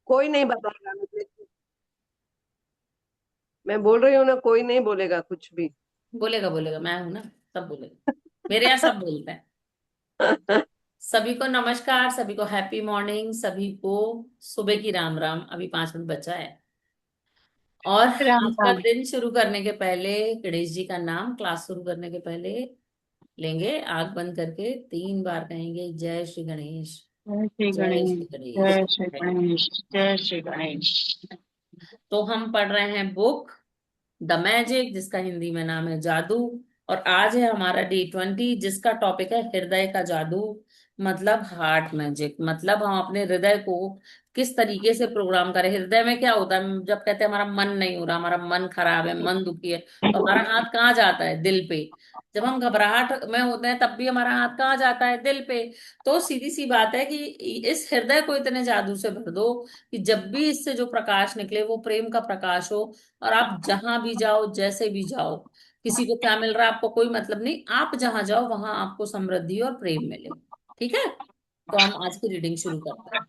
कोई नहीं बताएगा मुझे। मैं बोल रही हूँ ना, कोई नहीं बोलेगा कुछ भी। बोलेगा बोलेगा, मैं हूं ना, सब बोलेगा। मेरे यहाँ सब बोलते हैं। सभी को नमस्कार, सभी को हैप्पी मॉर्निंग, सभी को सुबह की राम राम। अभी 5 मिनट बचा है। और राम आज का राम। दिन शुरू करने के पहले गणेश जी का नाम, क्लास शुरू करने के पहले लेंगे। आंख बंद करके 3 बार कहेंगे, जय श्री गणेश, जय श्री जय गणेश। श्री गणेश। जय श्री गणेश। जय श्री गणेश। तो हम पढ़ रहे हैं बुक द मैजिक, जिसका हिंदी में नाम है जादू। और आज है हमारा डे 20, जिसका टॉपिक है हृदय का जादू, मतलब हार्ट मैजिक। मतलब हम अपने हृदय को किस तरीके से प्रोग्राम करें। हृदय में क्या होता है, जब कहते हैं हमारा मन नहीं हो रहा, हमारा मन खराब है, मन दुखी है, तो हमारा हाथ कहाँ जाता है? दिल पे। जब हम घबराहट में होते हैं तब भी हमारा हाथ कहाँ जाता है? दिल पे। तो सीधी सी बात है कि इस हृदय को इतने जादू से भर दो कि जब भी इससे जो प्रकाश निकले वो प्रेम का प्रकाश हो। और आप जहां भी जाओ, जैसे भी जाओ, किसी को क्या मिल रहा है आपको कोई मतलब नहीं, आप जहां जाओ वहां आपको समृद्धि और प्रेम मिले। ठीक है। तो हम आज की रीडिंग शुरू करते हैं।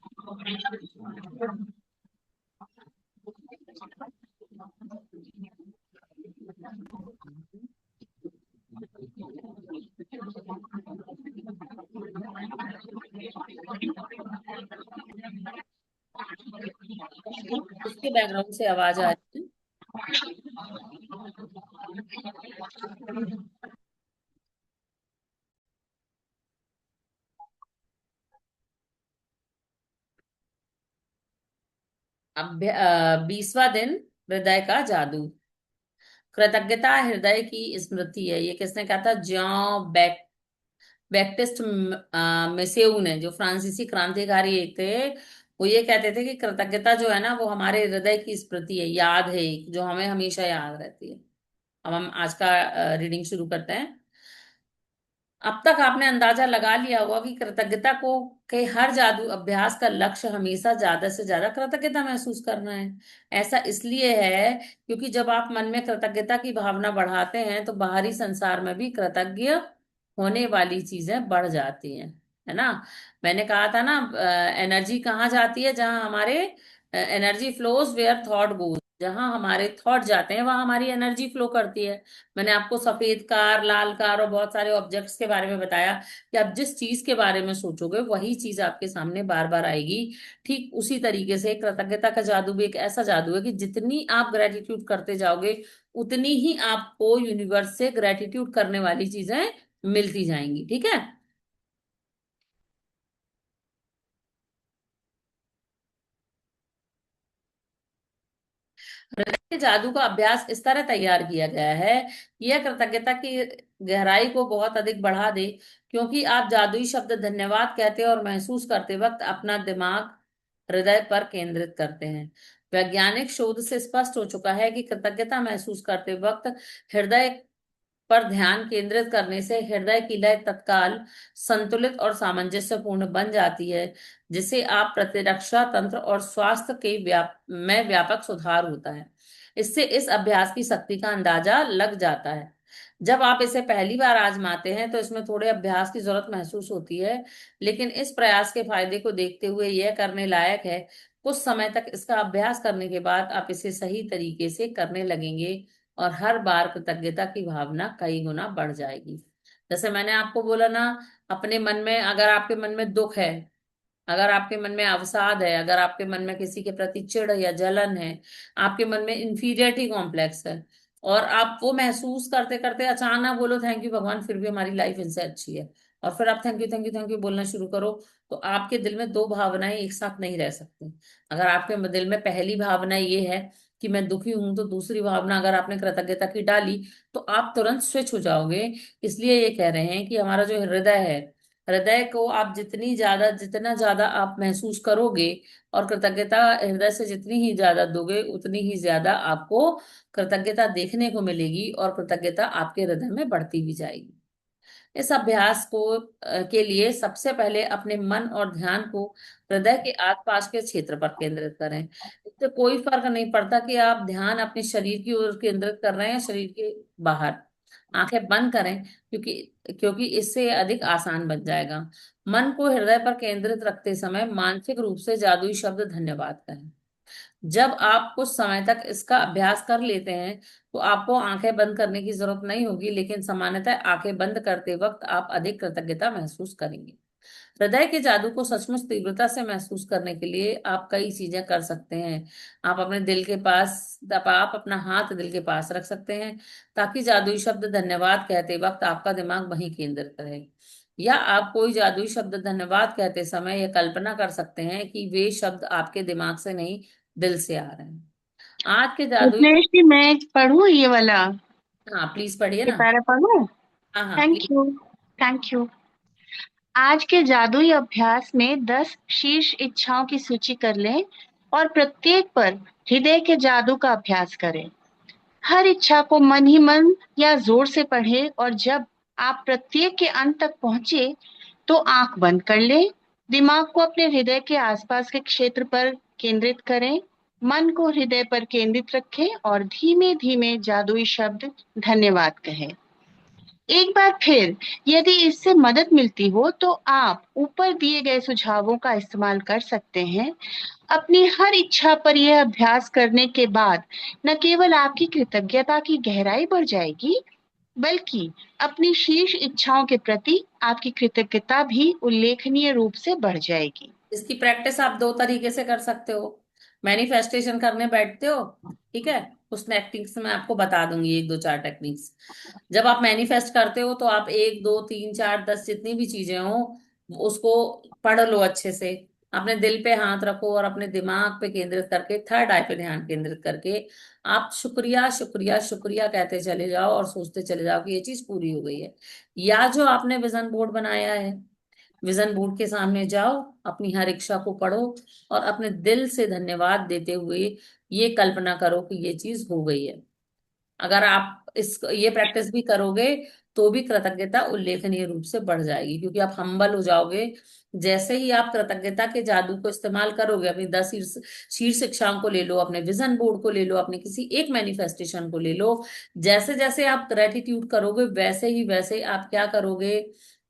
किसके बैकग्राउंड से आवाज आ रही है? अब 20वां दिन, हृदय का जादू। कृतज्ञता हृदय की स्मृति है। ये किसने कहा था? जॉन बैप्टिस्ट मिसेउ ने, जो फ्रांसीसी क्रांतिकारी एक थे। वो ये कहते थे कि कृतज्ञता जो है ना, वो हमारे हृदय की स्मृति है, याद है एक, जो हमें हमेशा याद रहती है। अब हम आज का रीडिंग शुरू करते हैं। अब तक आपने अंदाजा लगा लिया होगा कि कृतज्ञता को के हर जादू अभ्यास का लक्ष्य हमेशा ज्यादा से ज्यादा कृतज्ञता महसूस करना है। ऐसा इसलिए है क्योंकि जब आप मन में कृतज्ञता की भावना बढ़ाते हैं तो बाहरी संसार में भी कृतज्ञ होने वाली चीजें बढ़ जाती हैं। है ना? मैंने कहा था ना, एनर्जी कहाँ जाती है? जहां हमारे energy flows where thought goes. जहां हमारे थॉट जाते हैं वहां हमारी एनर्जी फ्लो करती है। मैंने आपको सफेद कार, लाल कार और बहुत सारे ऑब्जेक्ट्स के बारे में बताया कि आप जिस चीज के बारे में सोचोगे वही चीज आपके सामने बार बार आएगी। ठीक उसी तरीके से कृतज्ञता का जादू भी एक ऐसा जादू है कि जितनी आप ग्रेटिट्यूड करते जाओगे उतनी ही आपको यूनिवर्स से ग्रेटिट्यूड करने वाली चीजें मिलती जाएंगी। ठीक है। हृदय के जादू का अभ्यास इस तरह तैयार किया गया है कि यह कृतज्ञता की गहराई को बहुत अधिक बढ़ा दे। क्योंकि आप जादुई शब्द धन्यवाद कहते और महसूस करते वक्त अपना दिमाग हृदय पर केंद्रित करते हैं। वैज्ञानिक शोध से स्पष्ट हो चुका है कि कृतज्ञता महसूस करते वक्त हृदय पर ध्यान केंद्रित करने से हृदय की लय तत्काल संतुलित और सामंजस्यपूर्ण बन जाती है, जिससे आप प्रतिरक्षा तंत्र और स्वास्थ्य के में व्यापक सुधार होता है। इससे इस अभ्यास की शक्ति का अंदाजा लग जाता है। जब आप इसे पहली बार आजमाते हैं तो इसमें थोड़े अभ्यास की जरूरत महसूस होती है, लेकिन इस प्रयास के फायदे को देखते हुए यह करने लायक है। कुछ समय तक इसका अभ्यास करने के बाद आप इसे सही तरीके से करने लगेंगे और हर बार कृतज्ञता की भावना कई गुना बढ़ जाएगी। जैसे मैंने आपको बोला ना, अपने मन में, अगर आपके मन में दुख है, अगर आपके मन में अवसाद है, अगर आपके मन में किसी के प्रति चिढ़ या जलन है, आपके मन में इंफीरियरिटी कॉम्प्लेक्स है, और आप वो महसूस करते करते अचानक बोलो थैंक यू भगवान, फिर भी हमारी लाइफ इनसे अच्छी है, और फिर आप thank you thank you thank you बोलना शुरू करो, तो आपके दिल में दो भावनाएं एक साथ नहीं रह सकती। अगर आपके दिल में पहली भावना ये है कि मैं दुखी हूं, तो दूसरी भावना अगर आपने कृतज्ञता की डाली तो आप तुरंत स्विच हो जाओगे। इसलिए ये कह रहे हैं कि हमारा जो हृदय है, हृदय को आप जितना ज्यादा आप महसूस करोगे और कृतज्ञता हृदय से जितनी ही ज्यादा दोगे, उतनी ही ज्यादा आपको कृतज्ञता देखने को मिलेगी और कृतज्ञता आपके हृदय में बढ़ती भी जाएगी। इस अभ्यास को के लिए सबसे पहले अपने मन और ध्यान को हृदय के आसपास के क्षेत्र पर केंद्रित करें। इससे कोई फर्क नहीं पड़ता कि आप ध्यान अपने शरीर की ओर केंद्रित कर रहे हैं या शरीर के बाहर। आंखें बंद करें, क्योंकि क्योंकि इससे अधिक आसान बन जाएगा। मन को हृदय पर केंद्रित रखते समय मानसिक रूप से जादुई शब्द धन्यवाद कहें। जब आप कुछ समय तक इसका अभ्यास कर लेते हैं तो आपको आंखें बंद करने की जरूरत नहीं होगी, लेकिन सामान्यतः आंखें बंद करते वक्त आप अधिक कृतज्ञता महसूस करेंगे। हृदय के जादू को सचमुच तीव्रता से महसूस करने के लिए आप कई चीजें कर सकते हैं। आप अपने दिल के पास आप अपना हाथ दिल के पास रख सकते हैं, ताकि जादुई शब्द धन्यवाद कहते वक्त आपका दिमाग वहीं केंद्रित रहे। या आप कोई जादुई शब्द धन्यवाद कहते समय यह कल्पना कर सकते हैं कि वे शब्द आपके दिमाग से नहीं, दिल से आ रहे हैं। आज के जादुई। मिथिलेश जी, मैं पढ़ूं ये वाला, हाँ प्लीज पढ़िए ये ना। पैरा पढ़ूं? हाँ हाँ thank please. You. Thank you. आज के जादुई अभ्यास में 10 शीर्ष इच्छाओं की सूची कर लें और प्रत्येक पर हृदय के जादू का अभ्यास करें। हर इच्छा को मन ही मन या जोर से पढ़ें और जब आप प्रत्येक के अंत तक पहुंचे तो आंख बंद कर लें। दिमाग को अपने हृदय के आसपास के क्षेत्र पर केंद्रित करें। मन को हृदय पर केंद्रित रखें और धीमे धीमे जादुई शब्द धन्यवाद कहें। एक बार फिर, यदि इससे मदद मिलती हो तो आप ऊपर दिए गए सुझावों का इस्तेमाल कर सकते हैं। अपनी हर इच्छा पर यह अभ्यास करने के बाद न केवल आपकी कृतज्ञता की गहराई बढ़ जाएगी, बल्कि अपनी शीर्ष इच्छाओं के प्रति आपकी कृतज्ञता भी उल्लेखनीय रूप से बढ़ जाएगी। इसकी प्रैक्टिस आप दो तरीके से कर सकते हो। मैनिफेस्टेशन करने बैठते हो, ठीक है, उस टेक्निक्स मैं आपको बता दूंगी, एक दो चार टेक्निक्स। जब आप मैनिफेस्ट करते हो तो आप एक दो तीन चार 10 जितनी भी चीजें हो उसको पढ़ लो अच्छे से। अपने दिल पे हाथ रखो और अपने दिमाग पे केंद्रित करके, थर्ड आई पे ध्यान केंद्रित करके आप शुक्रिया शुक्रिया शुक्रिया कहते चले जाओ और सोचते चले जाओ कि ये चीज पूरी हो गई है। या जो आपने विजन बोर्ड बनाया है, विजन बोर्ड के सामने जाओ, अपनी हर इच्छा को पढ़ो और अपने दिल से धन्यवाद देते हुए ये कल्पना करो कि ये चीज हो गई है। अगर आप इस ये प्रैक्टिस भी करोगे तो भी कृतज्ञता उल्लेखनीय रूप से बढ़ जाएगी, क्योंकि आप हम्बल हो जाओगे। जैसे ही आप कृतज्ञता के जादू को इस्तेमाल करोगे, अपनी 10 शीर्ष शीर्ष इच्छाओं को ले लो, अपने विजन बोर्ड को ले लो, अपने किसी एक मैनिफेस्टेशन को ले लो। जैसे जैसे आप ग्रेटिट्यूड करोगे वैसे ही वैसे आप क्या करोगे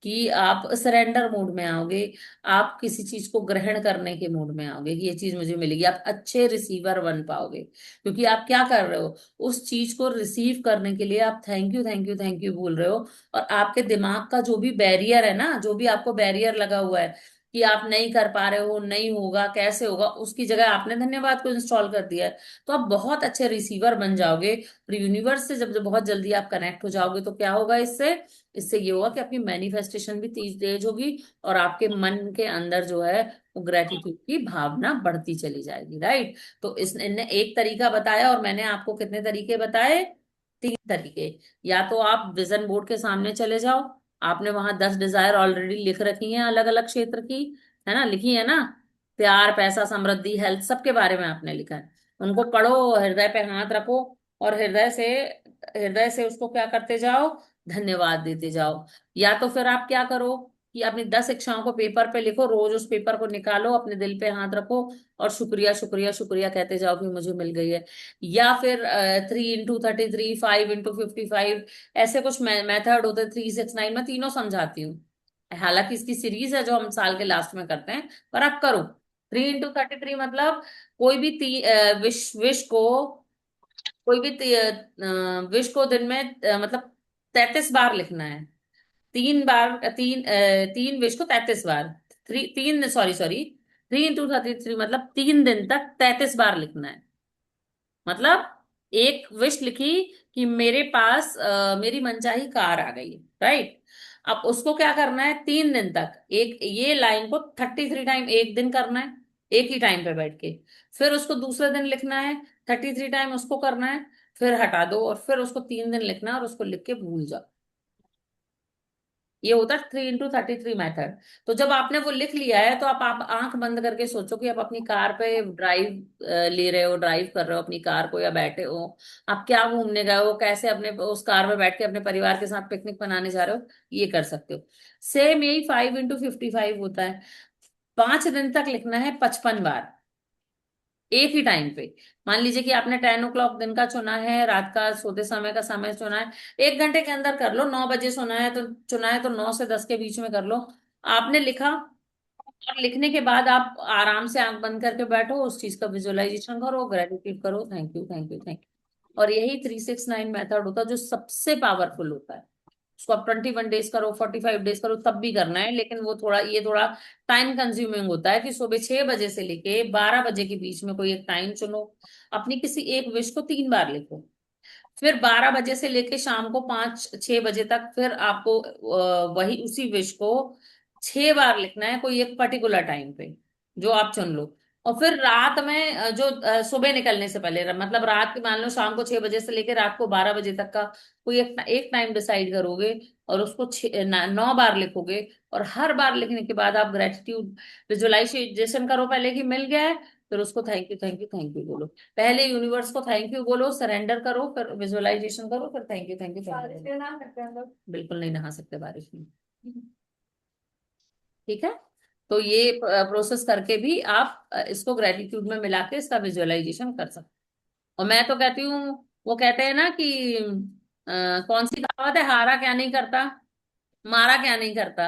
कि आप सरेंडर मोड में आओगे। आप किसी चीज को ग्रहण करने के मूड में आओगे कि ये चीज मुझे मिलेगी। आप अच्छे रिसीवर बन पाओगे, क्योंकि आप क्या कर रहे हो, उस चीज को रिसीव करने के लिए आप thank you thank you thank you बोल रहे हो। और आपके दिमाग का जो भी बैरियर है ना, जो भी आपको बैरियर लगा हुआ है कि आप नहीं कर पा रहे हो, नहीं होगा, कैसे होगा, उसकी जगह आपने धन्यवाद को इंस्टॉल कर दिया है। तो आप बहुत अच्छे रिसीवर बन जाओगे। और यूनिवर्स से जब जब बहुत जल्दी आप कनेक्ट हो जाओगे तो क्या होगा, इससे इससे ये होगा कि आपकी मैनिफेस्टेशन भी तेज तेज होगी और आपके मन के अंदर जो है वो ग्रेटिट्यूड की भावना बढ़ती चली जाएगी, राइट। तो इसने एक तरीका बताया और मैंने आपको कितने तरीके बताए, 3 तरीके। या तो आप विजन बोर्ड के सामने चले जाओ, आपने वहां 10 डिजायर ऑलरेडी लिख रखी हैं अलग अलग क्षेत्र की, है ना, लिखी है ना, प्यार पैसा समृद्धि हेल्थ सबके बारे में आपने लिखा है। उनको पढ़ो, हृदय पे हाथ रखो और हृदय से उसको क्या करते जाओ, धन्यवाद देते जाओ। या तो फिर आप क्या करो कि अपनी 10 इच्छाओं को पेपर पे लिखो, रोज उस पेपर को निकालो, अपने दिल पे हाथ रखो और शुक्रिया शुक्रिया शुक्रिया कहते जाओ कि मुझे मिल गई है। या फिर 3 into 33, 5 into 55, ऐसे कुछ मेथड होते हैं, 3 6 9, मैं तीनों समझाती हूँ। हालांकि इसकी सीरीज है जो हम साल के लास्ट में करते हैं, पर आप करो। 3 into 33 मतलब कोई भी विश को, कोई भी विश को दिन में मतलब 33 बार लिखना है। 3 बार, 3 विश को 33 बार, 3 इंटू 33 मतलब 3 दिन तक 33 बार लिखना है। मतलब एक विश लिखी कि मेरे पास मेरी मनचाही कार आ गई, राइट। अब उसको क्या करना है, 3 दिन तक एक ये लाइन को 33 टाइम एक दिन करना है, एक ही टाइम पे बैठ के। फिर उसको दूसरे दिन लिखना है, 33 टाइम उसको करना है, फिर हटा दो और फिर उसको 3 दिन लिखना है और उसको लिख के भूल जाओ। ये होता है 3 into 33 मेथड। तो जब आपने वो लिख लिया है तो आप आंख बंद करके सोचो कि आप अपनी कार पे ड्राइव ले रहे हो, ड्राइव कर रहे हो अपनी कार को, या बैठे हो, आप क्या घूमने गए हो, कैसे अपने उस कार में बैठ के अपने परिवार के साथ पिकनिक मनाने जा रहे हो, ये कर सकते हो। सेम यही 5 into 55 होता है। 5 दिन तक लिखना है 55 बार। एक ही टाइम पे। मान लीजिए कि आपने 10 o'clock दिन का चुना है, रात का सोते समय का समय चुना है, 1 घंटे के अंदर कर लो। 9 बजे सोना है तो 9 से 10 के बीच में कर लो। आपने लिखा, और लिखने के बाद आप आराम से आंख बंद करके बैठो, उस चीज का विजुअलाइजेशन करो, ग्रेटिट्यूड करो, thank you thank you thank you. और यही 369 मेथड होता है जो सबसे पावरफुल होता है। उसको आप 21 डेज करो, 45 डेज करो, तब भी करना है, लेकिन वो थोड़ा टाइम कंज्यूमिंग होता है कि सुबह 6 बजे से लेके 12 बजे के बीच में कोई एक टाइम चुनो। अपनी किसी एक विश को 3 बार लिखो। फिर 12 बजे से लेके शाम को 5-6 बजे तक फिर आपको वही उसी विश को 6 बार लिखना है, कोई एक पर्टिकुलर टाइम पे जो आप चुन लो। और फिर रात में सुबह निकलने से पहले, मतलब रात की, मान लो शाम को 6 बजे से लेके रात को 12 बजे तक का कोई एक टाइम डिसाइड करोगे, और उसको 9 बार लिखोगे। और हर बार लिखने के बाद आप ग्रेटिट्यूड विजुअलाइजेशन करो पहले कि मिल गया है, फिर उसको thank you thank you thank you बोलो। पहले यूनिवर्स को थैंक यू बोलो, सरेंडर करो, फिर विजुअलाइजेशन करो, फिर thank you thank you thank you. नहा सकते हैं हम लोग? बिल्कुल नहीं नहा सकते बारिश में। ठीक है। तो ये प्रोसेस करके भी आप इसको ग्रेटिट्यूड में मिला के इसका विजुअलाइजेशन कर सकते हैं। और मैं तो कहती हूँ, वो कहते हैं ना कि कौन सी कहावत है, हारा क्या नहीं करता, मारा क्या नहीं करता।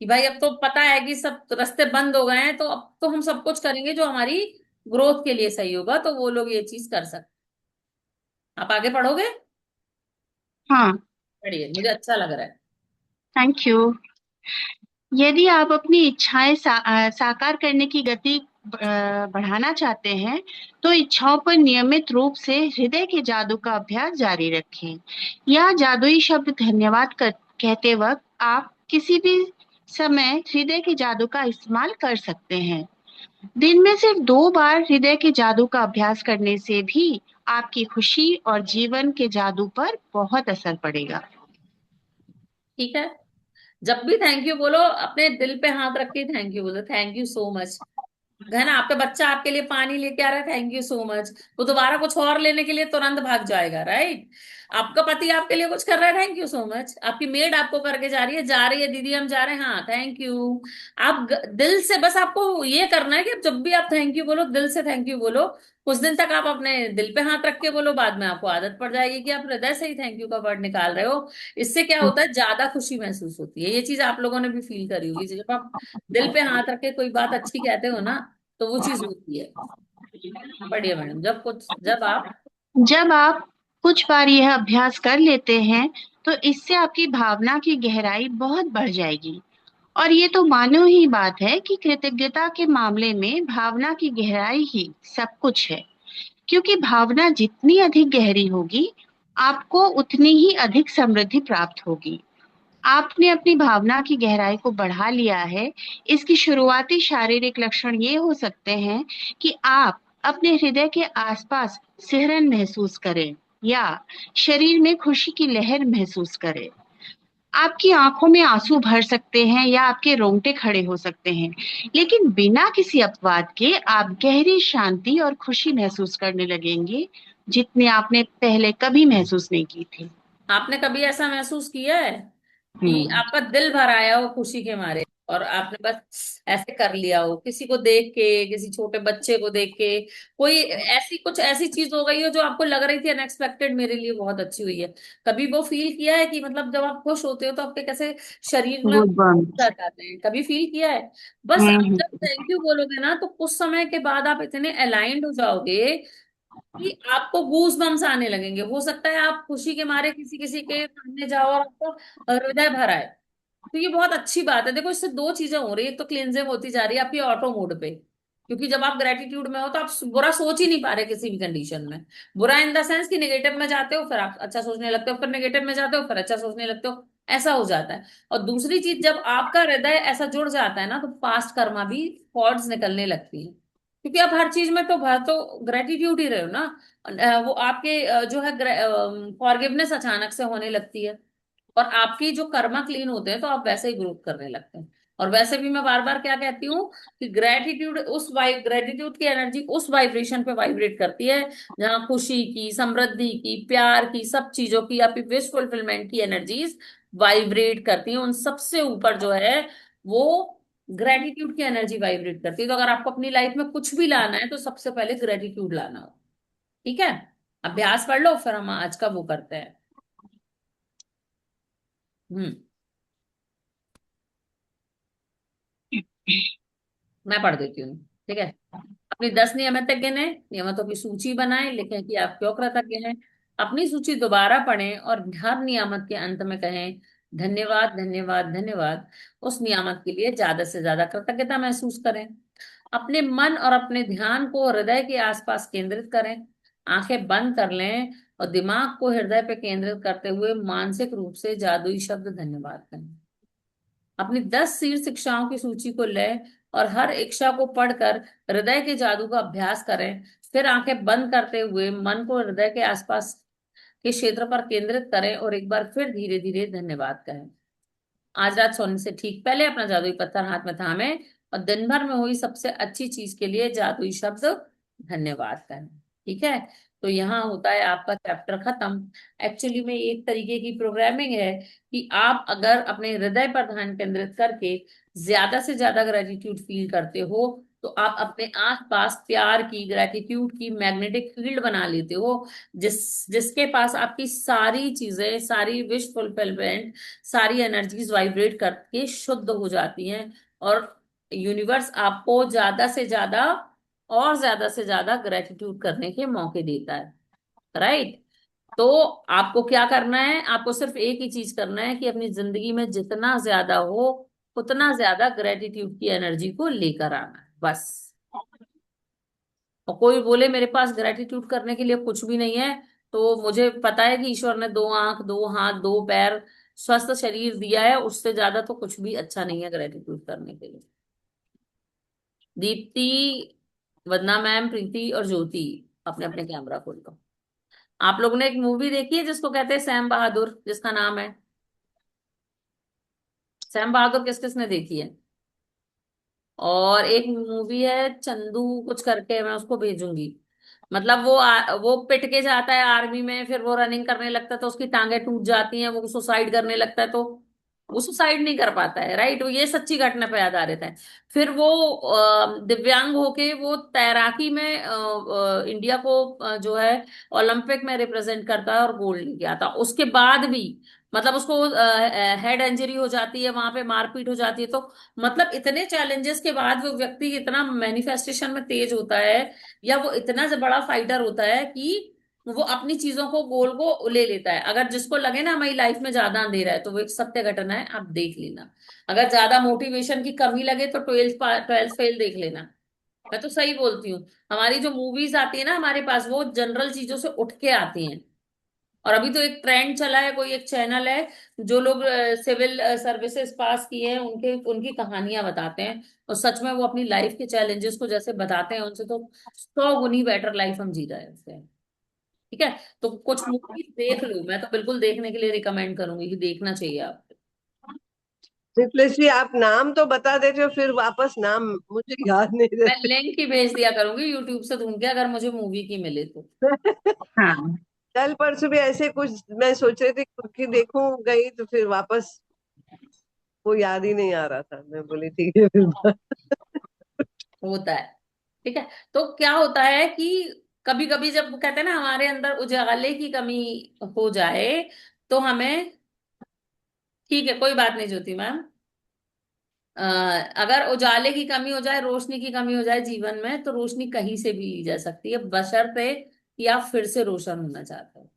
कि भाई अब तो पता है कि सब रास्ते बंद हो गए हैं, तो अब तो हम सब कुछ करेंगे जो हमारी ग्रोथ के लिए सही होगा, तो वो लोग ये चीज कर सकते। आप आगे पढ़ोगे? हाँ। पढ़िए, मुझे अच्छा लग रहा है। Thank you. यदि आप अपनी इच्छाएं साकार करने की गति बढ़ाना चाहते हैं, तो इच्छाओं पर नियमित रूप से हृदय के जादू का अभ्यास जारी रखें। यह जादुई शब्द धन्यवाद कहते वक्त आप किसी भी समय हृदय के जादू का इस्तेमाल कर सकते हैं। दिन में सिर्फ 2 बार हृदय के जादू का अभ्यास करने से भी आपकी खुशी और जीवन के जादू पर बहुत असर पड़ेगा। ठीक है। जब भी थैंक यू बोलो, अपने दिल पे हाथ रख के थैंक यू बोलो, थैंक यू सो मच। है ना, आपका बच्चा आपके लिए पानी लेके आ रहा है, थैंक यू सो मच। वो दोबारा कुछ और लेने के लिए तुरंत भाग जाएगा, राइट। आपका पति आपके लिए कुछ कर रहा है, थैंक यू सो मच। आपकी मेड आपको करके जा रही है दीदी हम जा रहे हैं, हाँ थैंक यू। आप दिल से, बस आपको ये करना है कि जब भी आप थैंक यू बोलो, दिल से थैंक यू बोलो। कुछ दिन तक आप अपने दिल पे हाथ रख के बोलो, बाद में आपको आदत पड़ जाएगी कि आप हृदय से ही थैंक यू का वर्ड निकाल रहे हो। इससे क्या होता है, ज्यादा खुशी महसूस होती है। ये चीज आप लोगों ने भी फील करी होगी, जब आप दिल पे हाथ रख के कोई बात अच्छी कहते हो ना, तो वो चीज होती है। बढ़िया मैडम, जब आप कुछ बार यह अभ्यास कर लेते हैं, तो इससे आपकी भावना की गहराई बहुत बढ़ जाएगी। और ये तो मानो ही बात है कि कृतज्ञता के मामले में भावना की गहराई ही सब कुछ है। क्योंकि भावना जितनी अधिक गहरी होगी, आपको उतनी ही अधिक समृद्धि प्राप्त होगी। आपने अपनी भावना की गहराई को बढ़ा लिया है। इसकी शुरुआती शारीरिक लक्षण ये हो सकते हैं कि आप अपने हृदय के आसपास सिहरन महसूस करें, या शरीर में खुशी की लहर महसूस करें। आपकी आंखों में आंसू भर सकते हैं, या आपके रोंगटे खड़े हो सकते हैं। लेकिन बिना किसी अपवाद के आप गहरी शांति और खुशी महसूस करने लगेंगे, जितनी आपने पहले कभी महसूस नहीं की थी। आपने कभी ऐसा महसूस किया है कि हम्म। आपका दिल भर आया हो खुशी के मारे, और आपने बस ऐसे कर लिया हो, किसी को देख के, किसी छोटे बच्चे को देख के, कोई ऐसी चीज हो गई हो जो आपको लग रही थी अनएक्सपेक्टेड, मेरे लिए बहुत अच्छी हुई है। कभी वो फील किया है कि मतलब जब आप खुश होते हो तो आपके कैसे शरीर में गूज़बम्प्स। जाते हैं, कभी फील किया है? बस आप हम्म। जब थैंक यू बोलोगे ना, तो कुछ समय के बाद आप इतने अलाइंड हो जाओगे कि आपको गूज बम्स आने लगेंगे। हो सकता है आप खुशी के मारे किसी किसी के सामने जाओ और आपको हृदय भर आए। तो ये बहुत अच्छी बात है। देखो, इससे दो चीजें हो रही है, एक तो क्लींजिंग होती जा रही है आपकी ऑटो मोड पे, क्योंकि जब आप ग्रेटिट्यूड में हो तो आप बुरा सोच ही नहीं पा रहे किसी भी कंडीशन में। बुरा इन द सेंस कि नेगेटिव में जाते हो फिर आप अच्छा सोचने लगते हो, फिर नेगेटिव में जाते हो फिर अच्छा सोचने लगते हो, ऐसा हो जाता है। और दूसरी चीज, जब आपका हृदय ऐसा जुड़ जाता है ना, तो पास्ट कर्मा भी कॉर्ड्स निकलने लगती है, क्योंकि आप हर चीज में तो भर तो ग्रेटिट्यूड ही रहे हो ना। वो आपके जो है फॉरगिवनेस अचानक से होने लगती है, और आपकी जो कर्मा क्लीन होते हैं, तो आप वैसे ही ग्रोथ करने लगते हैं। और वैसे भी मैं बार बार क्या कहती हूँ कि ग्रेटिट्यूड की एनर्जी उस वाइब्रेशन पे वाइब्रेट करती है जहाँ खुशी की, समृद्धि की, प्यार की, सब चीजों की, आपकी विश फुलफिलमेंट की एनर्जीज वाइब्रेट करती हैं। उन सबसे ऊपर जो है वो ग्रेटिट्यूड की एनर्जी वाइब्रेट करती है। तो अगर आपको अपनी लाइफ में कुछ भी लाना है तो सबसे पहले ग्रेटिट्यूड लाना हो। ठीक है, अभ्यास कर लो, फिर हम आज का वो करते हैं। हम्म। मैं पढ़ देती हूँ। ठीक है। अपनी 10 नियमित गिने, नियमितों की सूची बनाएं, लिखें कि आप क्यों कृतज्ञ हैं। अपनी सूची दोबारा पढ़ें और हर नियामत के अंत में कहें धन्यवाद धन्यवाद धन्यवाद। उस नियामत के लिए ज्यादा से ज्यादा कृतज्ञता महसूस करें। अपने मन और अपने ध्यान को हृदय के आसपास केंद्रित करें। आंखें बंद कर लें और दिमाग को हृदय पे केंद्रित करते हुए मानसिक रूप से जादुई शब्द धन्यवाद कहें। अपनी 10 शीर्ष शिक्षाओं की सूची को लें और हर इच्छा को पढ़कर हृदय के जादू का अभ्यास करें। फिर आंखें बंद करते हुए मन को हृदय के आसपास के क्षेत्र पर केंद्रित करें और एक बार फिर धीरे धीरे धन्यवाद कहें। आज रात सोने से ठीक पहले अपना जादुई पत्थर हाथ में थामे और दिन भर में हुई सबसे अच्छी चीज के लिए जादुई शब्द धन्यवाद कहें। ठीक है, तो यहाँ होता है आपका चैप्टर खत्म। एक्चुअली में एक तरीके की प्रोग्रामिंग है कि आप अगर अपने हृदय पर ध्यान केंद्रित करके ज्यादा से ज्यादा ग्रेटिट्यूड फील करते हो तो आप अपने आसपास प्यार की, ग्रेटिट्यूड की मैग्नेटिक फील्ड बना लेते हो, जिसके पास आपकी सारी चीजें, सारी विश फुलफिलमेंट, सारी एनर्जीज वाइब्रेट करके शुद्ध हो जाती हैं और यूनिवर्स आपको ज्यादा से ज्यादा और ज्यादा से ज्यादा ग्रेटिट्यूड करने के मौके देता है। राइट। तो आपको क्या करना है, आपको सिर्फ एक ही चीज करना है कि अपनी जिंदगी में जितना ज्यादा हो उतना ज्यादा ग्रेटिट्यूड की एनर्जी को लेकर आना है बस। और कोई बोले मेरे पास ग्रेटिट्यूड करने के लिए कुछ भी नहीं है, तो मुझे पता है कि ईश्वर ने 2 आंख, 2 हाथ, 2 पैर, स्वस्थ शरीर दिया है, उससे ज्यादा तो कुछ भी अच्छा नहीं है ग्रेटिट्यूड करने के लिए। दीप्ति, वंदना मैम, प्रीति और ज्योति, अपने अपने कैमरा खोल दो। आप लोगों ने एक मूवी देखी है जिसको कहते हैं सैम बहादुर, जिसका नाम है सैम बहादुर, किस किसने देखी है? और एक मूवी है चंदू कुछ करके, मैं उसको भेजूंगी। मतलब वो पिट के जाता है आर्मी में, फिर वो रनिंग करने लगता है तो उसकी टांगे टूट जाती हैं, वो सुसाइड करने लगता है तो वो सुसाइड नहीं कर पाता है। राइट, वो ये सच्ची घटना पे आधारित है। फिर वो दिव्यांग होके वो तैराकी में इंडिया को जो है ओलंपिक में रिप्रेजेंट करता है और गोल्ड लेके आता है। उसके बाद भी मतलब उसको हेड इंजरी हो जाती है, वहां पे मारपीट हो जाती है, तो मतलब इतने चैलेंजेस के बाद वो व्यक्ति इतना मैनिफेस्टेशन में तेज होता है या वो इतना बड़ा फाइटर होता है कि वो अपनी चीजों को, गोल को ले लेता है। अगर जिसको लगे ना हमारी लाइफ में ज्यादा अंधेरा है तो वो एक सत्य घटना है, आप देख लेना। अगर ज्यादा मोटिवेशन की कमी लगे तो ट्वेल्थ फेल देख लेना। मैं तो सही बोलती हूँ। हमारी जो मूवीज आती है ना हमारे पास, वो जनरल चीजों से उठ के आती हैं। और अभी तो एक ट्रेंड चला है, कोई एक चैनल है जो लोग सिविल सर्विसेज पास किए हैं उनके उनकी कहानियां बताते हैं, और सच में वो अपनी लाइफ के चैलेंजेस को जैसे बताते हैं उनसे तो 100 गुनी बेटर लाइफ हम जी रहे हैं उससे। ठीक है, तो कुछ मूवीज देख लो, मैं तो बिल्कुल देखने के लिए रिकमेंड करूंगी कि देखना चाहिए आप। रिप्लेसली आप नाम तो बता देते हो, फिर वापस नाम मुझे याद नहीं मैं रहते। लिंक ही भेज दिया करूंगी यूट्यूब से ढूंढ के, अगर मुझे मूवी की मिले तो। हाँ। कल परसों भी ऐसे कुछ मैं सोच रही थी कि देखूं, गई तो फिर वापस वो याद ही नहीं आ रहा था, मैं बोली ठीक है फिर। होता है। ठीक है, तो क्या होता है कि कभी कभी जब कहते हैं ना हमारे अंदर उजाले की कमी हो जाए तो हमें, ठीक है कोई बात नहीं ज्योति मैम, अगर उजाले की कमी हो जाए, रोशनी की कमी हो जाए जीवन में, तो रोशनी कहीं से भी ली जा सकती है बशर्ते कि आप फिर से रोशन होना चाहते हो।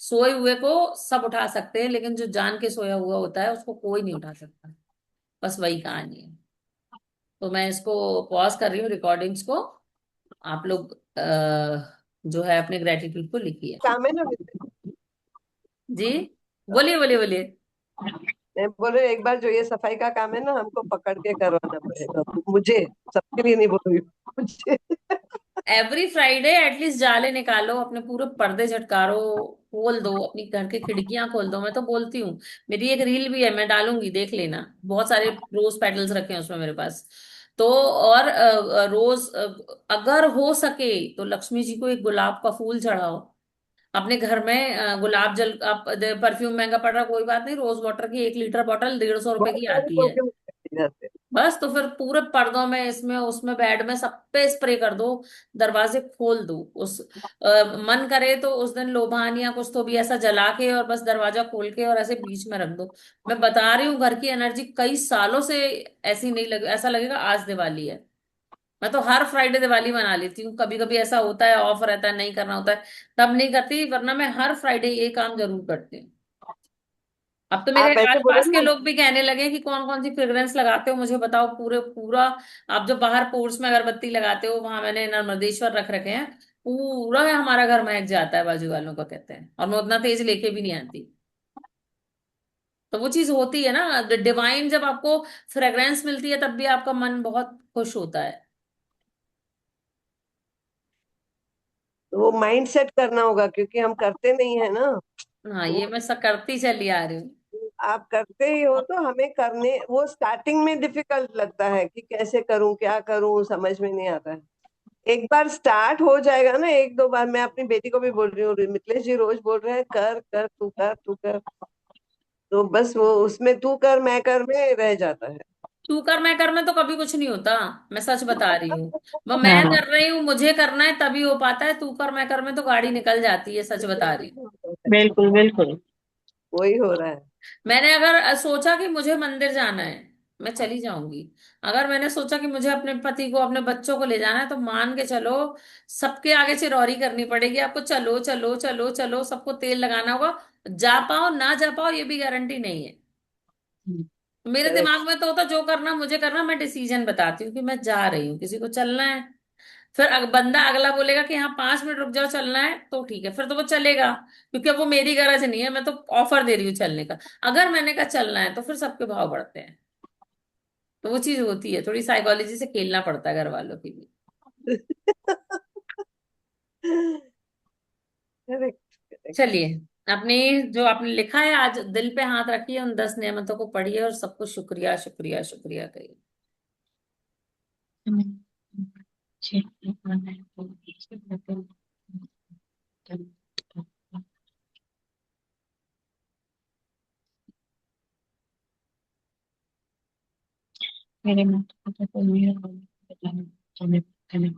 सोए हुए को सब उठा सकते हैं लेकिन जो जान के सोया हुआ होता है उसको कोई नहीं उठा सकता। बस वही कहानी है। तो मैं इसको पॉज कर रही हूँ रिकॉर्डिंग्स को। आप लोग जो है अपने ग्रेटिट्यूड को लिखिए। काम है ना। जी, बोलिए बोलिए बोलिए। मैं बोल रही हूँ, एक बार जो ये सफाई का काम है ना, हमको पकड़ के करवाना पड़ेगा मुझे, सबके लिए नहीं बोल रही हूँ, मुझे। एवरी फ्राइडे एटलीस्ट जाले निकालो, अपने पूरे पर्दे झटकारो, खोल दो, अपनी घर की खिड़कियां खोल दो। मैं तो बोलती हूँ, मेरी एक रील भी है, मैं डालूंगी देख लेना, बहुत सारे रोज पेटल्स रखे हैं उसमें मेरे पास। तो और रोज अगर हो सके तो लक्ष्मी जी को एक गुलाब का फूल चढ़ाओ। अपने घर में गुलाब जल, आप परफ्यूम महंगा पड़ रहा कोई बात नहीं, रोज वाटर की 1 लीटर बॉटल 150 रुपए की बहुत सारे आती लोग है। हैं मेरे घर पे। बस तो फिर पूरे पर्दों में, इसमें उसमें, बेड में, सब पे स्प्रे कर दो। दरवाजे खोल दो, मन करे तो उस दिन लोबान या कुछ तो भी ऐसा जला के, और बस दरवाजा खोल के और ऐसे बीच में रख दो। मैं बता रही हूँ, घर की एनर्जी कई सालों से ऐसी नहीं लगे, ऐसा लगेगा आज दिवाली है। मैं तो हर फ्राइडे दिवाली मना लेती हूँ। कभी कभी ऐसा होता है, ऑफ रहता है, नहीं करना होता है, तब नहीं करती, वरना मैं हर फ्राइडे ये काम जरूर करती हूँ। अब तो मेरे आप ऐसे बोलो आसपास के ना, लोग भी कहने लगे कि कौन कौन सी फ्रेग्रेंस लगाते हो, मुझे बताओ पूरे पूरा। आप जो बाहर पोर्च में अगरबत्ती लगाते हो, वहां मैंने नर्मदेश्वर रख रखे हैं, पूरा है हमारा घर महक जाता है, बाजू वालों का कहते हैं, और मैं उतना तेज लेके भी नहीं आती। तो वो चीज होती है ना, डिवाइन जब आपको फ्रेग्रेंस मिलती है, तब भी आपका मन बहुत खुश होता है। तो वो माइंड सेट करना होगा, क्योंकि हम करते नहीं है ना। हाँ, वो ये मैं सब करती चली आ रही हूँ। आप करते ही हो, तो हमें करने, वो स्टार्टिंग में डिफिकल्ट लगता है कि कैसे करूं, क्या करूं, समझ में नहीं आता है। एक बार स्टार्ट हो जाएगा ना, एक दो बार, मैं अपनी बेटी को भी बोल रही हूँ, मिथिलेश जी रोज बोल रहे हैं, कर कर, तू कर, तू कर। तो बस वो उसमें तू कर मैं कर में रह जाता है। तू कर मैं कर में तो कभी कुछ नहीं होता। मैं सच बता रही हूँ। वो मैं हाँ, कर रही हूँ, मुझे करना है, तभी हो पाता है। तू कर मैं कर में तो गाड़ी निकल जाती है, सच बता रही हूँ। बिल्कुल बिल्कुल। वही हो रहा है। मैंने अगर सोचा कि मुझे मंदिर जाना है, मैं चली जाऊंगी। अगर मैंने सोचा कि मुझे अपने पति को, अपने बच्चों को ले जाना है, तो मान के चलो, सबके आगे चिरौरी करनी पड़ेगी आपको, चलो चलो चलो चलो, सबको तेल लगाना होगा। जा पाओ ना जा पाओ, ये भी गारंटी नहीं है। मेरे दिमाग करेक्ट। में तो होता जो करना मुझे करना, मैं डिसीजन बताती हूँ कि मैं जा रही हूँ, किसी को चलना है। फिर बंदा अगला बोलेगा कि हाँ 5 मिनट रुक जाओ, चलना है, तो ठीक है, फिर तो वो चलेगा। क्योंकि अब वो मेरी गरज नहीं है, मैं तो ऑफर दे रही हूँ चलने का। अगर मैंने कहा चलना है, तो फिर सबके भाव बढ़ते हैं। तो वो चीज होती है, थोड़ी साइकोलॉजी से खेलना पड़ता है घर वालों की भी। करेक्ट। चलिए, अपनी, जो आपने लिखा है आज, दिल पे हाथ रखिए, उन 10 नेमतों को पढ़िए और सबको शुक्रिया शुक्रिया शुक्रिया कहिए। मेरे माता पिता को मेरा बताना, तुम्हें बताना,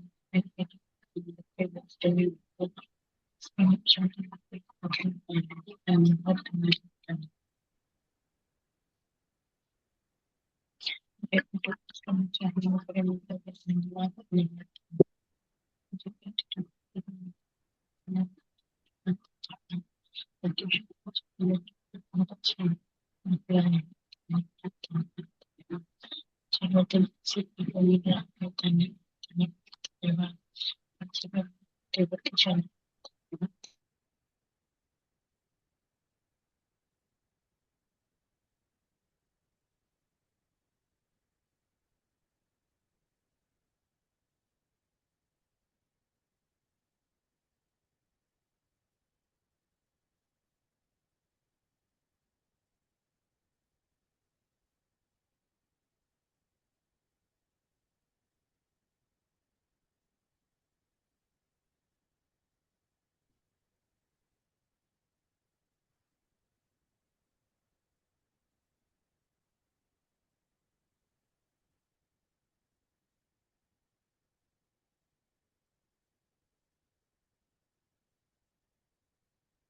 बहुत अच्छा है। चलो दिल से उम्मीद है, धन्यवाद। अच्छी बात, टेबल किचन।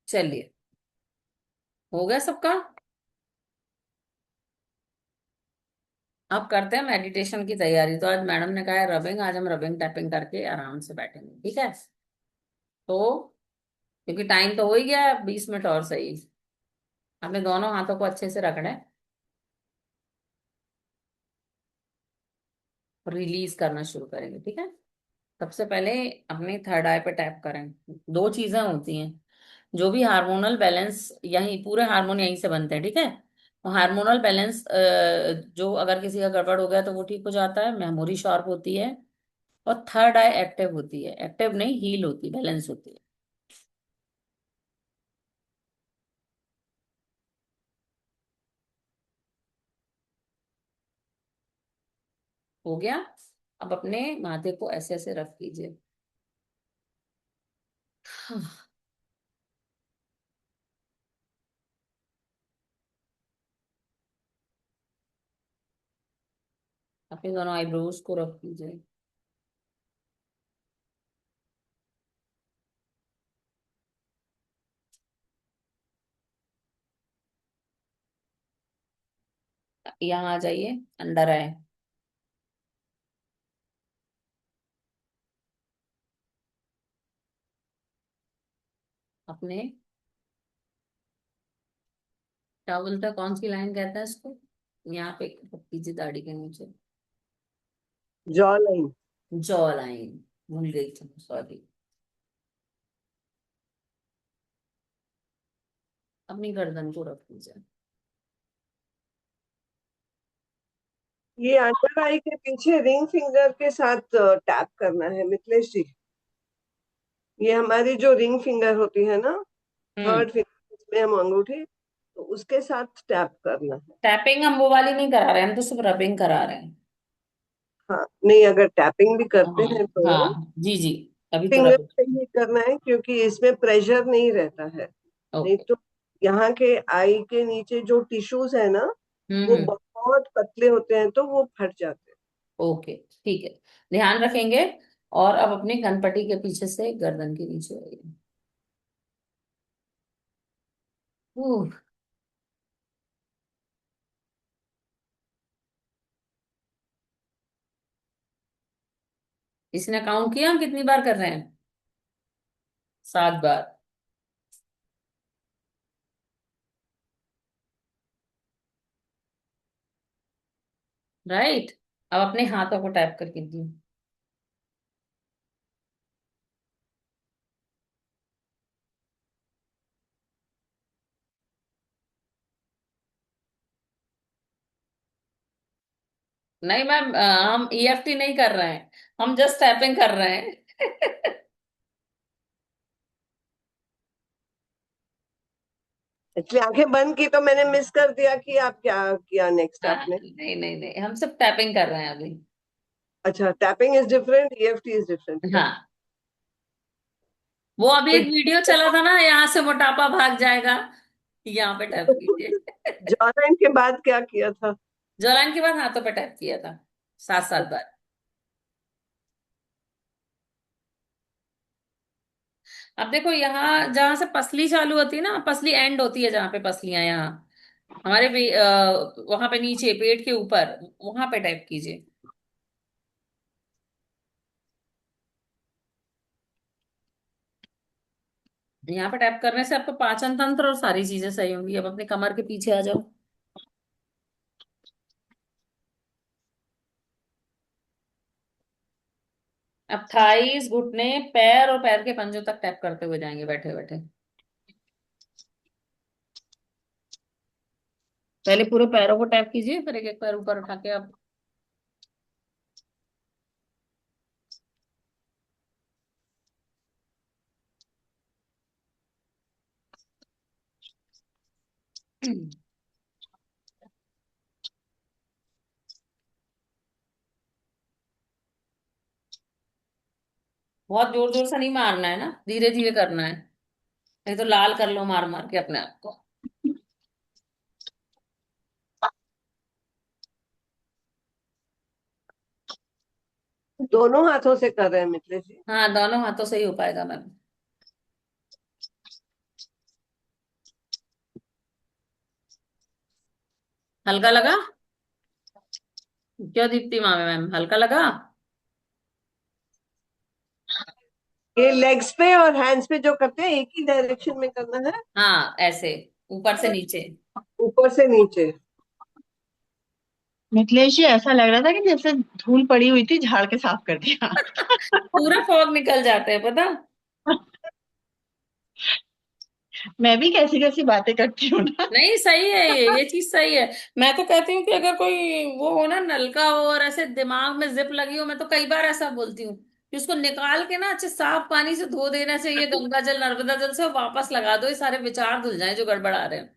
चलिए, हो गया सबका। अब करते हैं मेडिटेशन की तैयारी। तो आज मैडम ने कहा है रबिंग, आज हम रबिंग टैपिंग करके आराम से बैठेंगे, ठीक है? तो क्योंकि टाइम तो हो ही गया है, 20 मिनट और सही। अपने दोनों हाथों को अच्छे से रखना है, रिलीज करना शुरू करेंगे, ठीक है? सबसे पहले अपने थर्ड आई पे टैप करें। दो चीजें होती हैं, जो भी हार्मोनल बैलेंस, यही पूरे हार्मोन यहीं से बनते हैं, ठीक है? तो हार्मोनल बैलेंस, जो अगर किसी का गड़बड़ हो गया तो वो ठीक हो जाता है, मेमोरी शार्प होती है, और थर्ड आई एक्टिव होती है, एक्टिव नहीं, हील होती, बैलेंस होती है। हो गया? अब अपने माथे को ऐसे ऐसे रख कीजिए। अपने दोनों आईब्रोज को रख दीजिए। यहाँ आ जाइए, अंडर आए। अपने क्या बोलता है, कौन सी लाइन कहता है इसको, यहाँ पे रख दीजिए दाढ़ी के नीचे। Jaw line. जॉ लाइन, भूल गई थी, सॉरी। अपनी गर्दन को रख दीजिए। ये अंडर आई के पीछे रिंग फिंगर के साथ टैप करना है मिथिलेश जी। ये हमारी जो रिंग फिंगर होती है ना, हम्म। थर्ड फिंगर जिसमें हम अंगूठी, तो उसके साथ टैप करना है। टैपिंग हम वो वाली नहीं करा रहे हैं, हम तो सिर्फ रबिंग करा रहे हैं। हाँ, नहीं अगर टैपिंग भी करते हाँ हैं तो हाँ, जी जी, अभी तो फिंगर रबिंग। से ही करना है, क्योंकि इसमें प्रेशर नहीं रहता है। नहीं ओके। तो यहाँ के आई के नीचे जो टिश्यूज है ना, वो हम्म। बहुत पतले होते हैं, तो वो फट जाते हैं। ओके, ठीक है, ध्यान रखेंगे। और अब अपनी कनपट्टी के पीछे से गर्दन के नीचे आइए। उह, इसने काउंट किया हम कितनी बार कर रहे हैं? 7 बार। राइट। अब अपने हाथों को टैप करके दिए। नहीं मैम, हम ईएफटी नहीं कर रहे हैं, हम जस्ट टैपिंग कर रहे हैं। इसलिए आंखें बंद की तो मैंने मिस कर दिया कि आप क्या किया नेक्स्ट हाँ, आपने। नहीं नहीं नहीं, हम सिर्फ टैपिंग कर रहे हैं अभी। अच्छा, tapping is different, EFT is different क्या? हाँ, वो अभी तो एक वीडियो चला था ना, यहाँ से मोटापा भाग जाएगा, यहाँ पे टैप कीजिए। जॉ लाइन के बाद क्या किया था? ज्वलन के बाद हाथों पे टैप किया था 7 7 बार। अब देखो, यहाँ जहां से पसली चालू होती है ना, पसली एंड होती है जहाँ पे पसलियां, यहाँ हमारे वहां पे नीचे पेट के ऊपर, वहां पे टैप कीजिए। यहाँ पे टैप करने से आपको पाचन तंत्र और सारी चीजें सही होंगी। अब अपने कमर के पीछे आ जाओ। अब थाईज, घुटने, पैर और पैर के पंजों तक टैप करते हुए जाएंगे बैठे बैठे। पहले पूरे पैरों को टैप कीजिए, फिर एक एक पैर ऊपर उठा के आप। बहुत जोर जोर से नहीं मारना है ना, धीरे धीरे करना है, नहीं तो लाल कर लो मार मार के अपने आप को। दोनों हाथों से कर रहे हैं मिथिलेश जी? हाँ, दोनों हाथों से ही हो पाएगा मैम। हल्का लगा? क्यों दीप्ति मामे मैम, हल्का लगा? ये लेग्स पे और हैंड्स पे जो करते हैं एक ही डायरेक्शन में करना है? हाँ, ऐसे ऊपर से नीचे। ऊपर से नीचे? मिथिलेश जी, ऐसा लग रहा था कि जैसे धूल पड़ी हुई थी, झाड़ के साफ कर दिया। पूरा फॉग निकल जाते हैं पता। मैं भी कैसी कैसी बातें करती हूँ ना। नहीं, सही है, ये चीज सही है। मैं तो कहती हूँ कि अगर कोई वो हो ना, नलका हो और ऐसे दिमाग में जिप लगी हो, मैं तो कई बार ऐसा बोलती हूँ कि उसको निकाल के ना अच्छे साफ पानी से धो देना चाहिए, गंगा जल नर्मदा जल से, और वापस लगा दो, ये सारे विचार धुल जाए जो गड़बड़ा रहे हैं।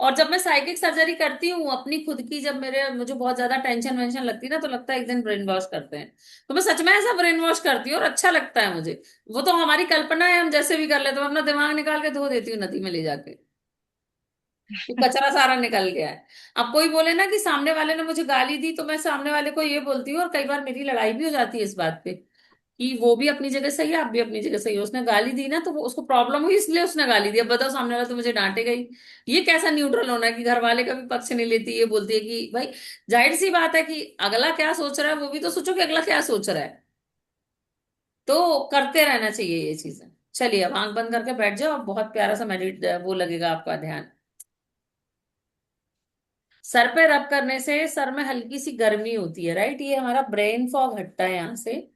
और जब मैं साइकिक सर्जरी करती हूँ अपनी खुद की, जब मुझे बहुत ज्यादा टेंशन वेंशन लगती है ना, तो लगता है एक दिन ब्रेन वॉश करते हैं। तो मैं सच में ऐसा ब्रेन वॉश करती हूँ और अच्छा लगता है मुझे। वो तो हमारी कल्पना है, हम जैसे भी कर लेते हैं, अपना दिमाग निकाल के धो देती हूँ नदी में ले जाके। कि कचरा सारा निकल गया है। अब कोई बोले ना कि सामने वाले ने मुझे गाली दी, तो मैं सामने वाले को ये बोलती हूँ, और कई बार मेरी लड़ाई भी हो जाती है इस बात पे, कि वो भी अपनी जगह सही है, आप भी अपनी जगह सही हो, उसने गाली दी ना तो वो उसको प्रॉब्लम हुई इसलिए उसने गाली दी, अब बताओ सामने वाला तो मुझे डांटेगा ही। ये कैसा न्यूट्रल होना है कि घर वाले का भी पक्ष नहीं लेती, ये बोलती है कि भाई जाहिर सी बात है कि अगला क्या सोच रहा है वो भी तो सोचो कि अगला क्या सोच रहा है। तो करते रहना चाहिए ये चीजें। चलिए अब आंख बंद करके बैठ जाओ, अब बहुत प्यारा सा मेडिट वो लगेगा आपका ध्यान। सर पे रब करने से सर में हल्की सी गर्मी होती है, राइट, ये हमारा ब्रेन फॉग हटता है यहाँ से।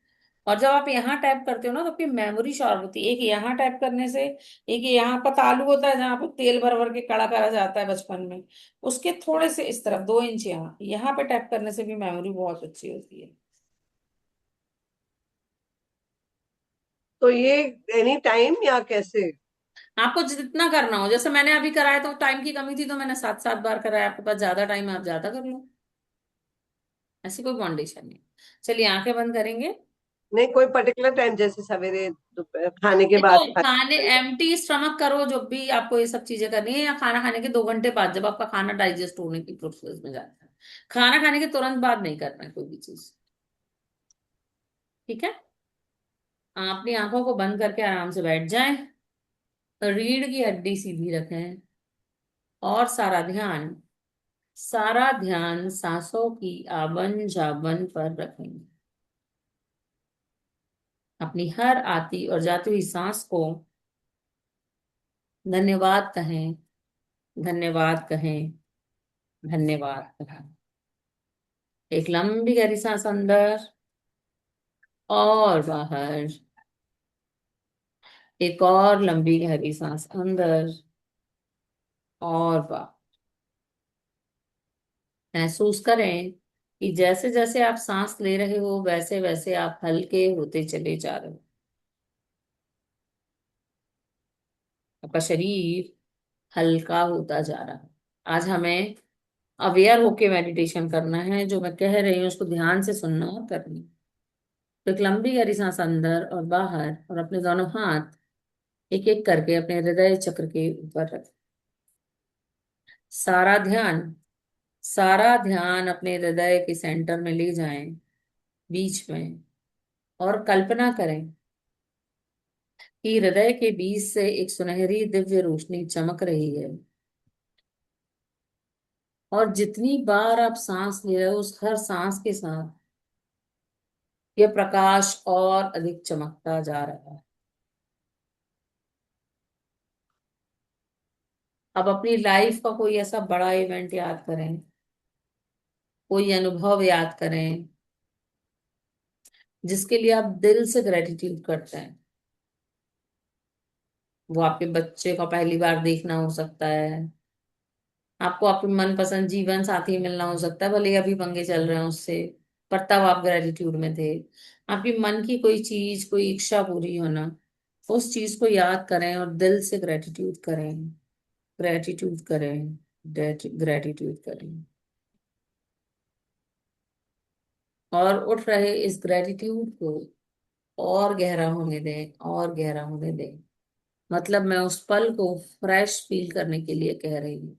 और जब आप यहाँ टैप करते हो ना तो आपकी मेमोरी शार्प होती है। एक यहाँ टैप करने से, एक यहाँ पर तालू होता है जहाँ पर तेल भर भर के कड़ा करा जाता है बचपन में, उसके थोड़े से इस तरफ 2 इंच यहाँ यहाँ पे टैप करने से भी मेमोरी बहुत अच्छी होती है। तो ये एनी टाइम या कैसे? आपको जितना करना हो, जैसे मैंने अभी कराया तो टाइम की कमी थी तो मैंने 7 7 बार कराया, आपके पास ज्यादा टाइम है आप ज्यादा कर लो, ऐसी कोई बाउंडेशन नहीं। चलिए आंखें बंद करेंगे। नहीं, कोई पर्टिकुलर टाइम, जैसे सवेरे, दोपहर, खाने के देखो बाद, खाने खाने के एम्प्टी स्टमक करो जब भी आपको ये सब चीजें करनी है, या खाना खाने के 2 घंटे बाद जब आपका खाना डाइजेस्ट होने की प्रोसेस में जाता है। खाना खाने के तुरंत बाद नहीं करना है कोई भी चीज, ठीक है। आप अपनी आंखों को बंद करके आराम से बैठ जाएं, रीढ़ की हड्डी सीधी रखें, और सारा ध्यान सांसों की आवन जावन पर रखेंगे। अपनी हर आती और जाती हुई सांस को धन्यवाद कहें, धन्यवाद कहें, धन्यवाद कहें। एक लंबी गहरी सांस अंदर और बाहर, एक और लंबी गहरी सांस अंदर और बाहर। महसूस करें कि जैसे जैसे आप सांस ले रहे हो वैसे वैसे आप हल्के होते चले जा रहे हो। आपका शरीर हल्का होता जा रहा है। आज हमें अवेयर होके मेडिटेशन करना है, जो मैं कह रही हूँ उसको ध्यान से सुनना और करना। तो एक लंबी गहरी सांस अंदर और बाहर, और अपने दोनों हाथ एक एक करके अपने हृदय चक्र के ऊपर रखें। सारा ध्यान सारा ध्यान अपने हृदय के सेंटर में ले जाएं, बीच में, और कल्पना करें कि हृदय के बीच से एक सुनहरी दिव्य रोशनी चमक रही है, और जितनी बार आप सांस ले रहे हो उस हर सांस के साथ यह प्रकाश और अधिक चमकता जा रहा है। अब अपनी लाइफ का कोई ऐसा बड़ा इवेंट याद करें, कोई अनुभव याद करें जिसके लिए आप दिल से ग्रेटिट्यूड करते हैं। वो आपके बच्चे का पहली बार देखना हो सकता है, आपको आपके मनपसंद जीवन साथी मिलना हो सकता है, भले ही अभी पंगे चल रहे हैं उससे, पर तब आप ग्रेटिट्यूड में थे। आपकी मन की कोई चीज, कोई इच्छा पूरी होना, उस चीज को याद करें और दिल से ग्रेटिट्यूड करें, ग्रेटिट्यूड करें, ग्रेटिट्यूड करें। और उठ रहे इस ग्रेटिट्यूड को और गहरा होने दें, और गहरा होने दें। मतलब मैं उस पल को फ्रेश फील करने के लिए कह रही हूँ।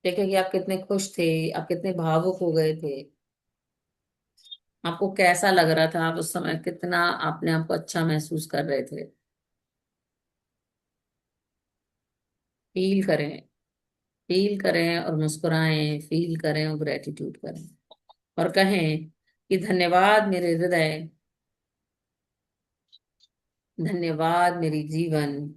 देखें कि आप कितने खुश थे, आप कितने भावुक हो गए थे, आपको कैसा लग रहा था, आप उस समय कितना आपने आपको अच्छा महसूस कर रहे थे। फील करें, फील करें और मुस्कुराएं, फील करें और ग्रेटिट्यूड करें, और कहें कि धन्यवाद मेरे हृदय, धन्यवाद मेरी जीवन,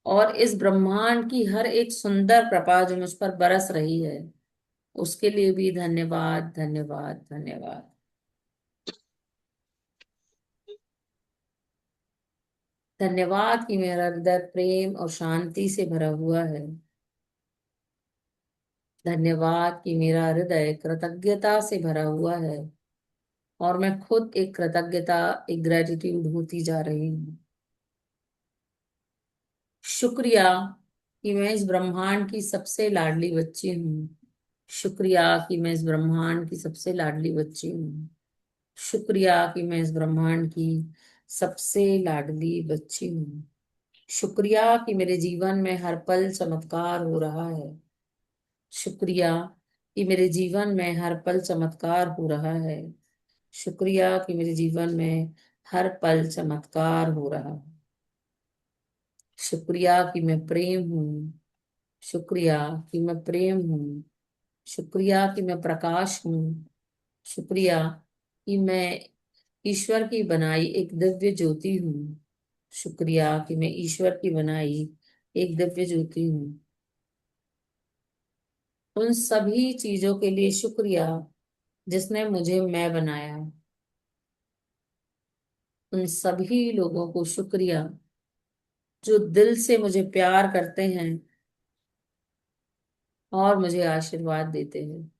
और इस ब्रह्मांड की हर एक सुंदर कृपा जो मुझ पर बरस रही है उसके लिए भी धन्यवाद, धन्यवाद, धन्यवाद। धन्यवाद कि मेरा हृदय प्रेम और शांति से भरा हुआ है। धन्यवाद कि मेरा हृदय कृतज्ञता से भरा हुआ है, और मैं खुद एक कृतज्ञता, एक ग्रेटिट्यूड होती जा रही हूँ। शुक्रिया कि मैं इस ब्रह्मांड की सबसे लाडली बच्ची हूँ। शुक्रिया कि मैं इस ब्रह्मांड की सबसे लाडली बच्ची हूँ। शुक्रिया कि मैं इस ब्रह्मांड की सबसे लाडली बच्ची हूँ। शुक्रिया कि मेरे जीवन में हर पल चमत्कार हो रहा है। शुक्रिया कि मेरे जीवन में हर पल चमत्कार हो रहा है। शुक्रिया कि मेरे जीवन में हर पल चमत्कार हो रहा है। शुक्रिया कि मैं प्रेम हूँ। शुक्रिया कि मैं प्रेम हूँ। शुक्रिया कि मैं प्रकाश हूँ। शुक्रिया कि मैं ईश्वर की बनाई एक दिव्य ज्योति हूँ। शुक्रिया कि मैं ईश्वर की बनाई एक दिव्य ज्योति हूँ। उन सभी चीजों के लिए शुक्रिया जिसने मुझे मैं बनाया। उन सभी लोगों को शुक्रिया जो दिल से मुझे प्यार करते हैं और मुझे आशीर्वाद देते हैं।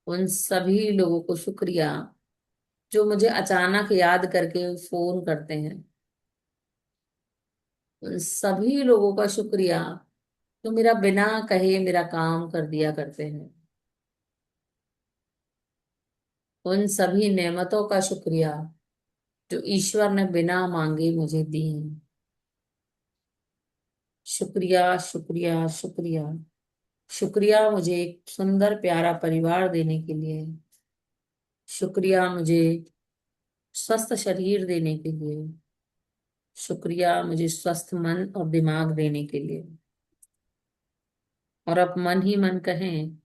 उन सभी लोगों को शुक्रिया जो मुझे अचानक याद करके फोन करते हैं। उन सभी लोगों का शुक्रिया जो मेरा बिना कहे मेरा काम कर दिया करते हैं। उन सभी नेमतों का शुक्रिया जो ईश्वर ने बिना मांगे मुझे दी हैं। शुक्रिया, शुक्रिया, शुक्रिया। शुक्रिया मुझे एक सुंदर प्यारा परिवार देने के लिए। शुक्रिया मुझे स्वस्थ शरीर देने के लिए। शुक्रिया मुझे स्वस्थ मन और दिमाग देने के लिए। और अब मन ही मन कहें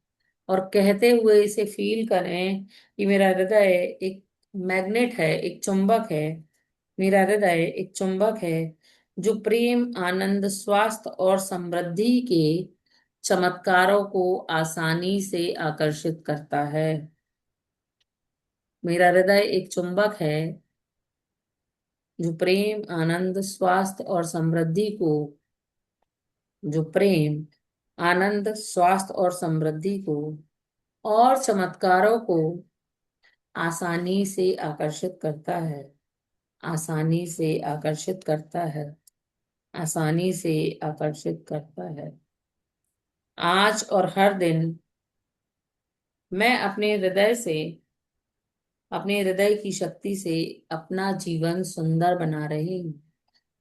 और कहते हुए इसे फील करें कि मेरा हृदय एक मैग्नेट है, एक चुंबक है। मेरा हृदय एक चुंबक है जो प्रेम, आनंद, स्वास्थ्य और समृद्धि के चमत्कारों को आसानी से आकर्षित करता है। मेरा हृदय एक चुंबक है जो प्रेम, आनंद, स्वास्थ्य और समृद्धि को जो प्रेम, आनंद, स्वास्थ्य और समृद्धि को और चमत्कारों को आसानी से आकर्षित करता है। आसानी से आकर्षित करता है। आसानी से आकर्षित करता है। आज और हर दिन मैं अपने हृदय की शक्ति से अपना जीवन सुंदर बना रही हूँ।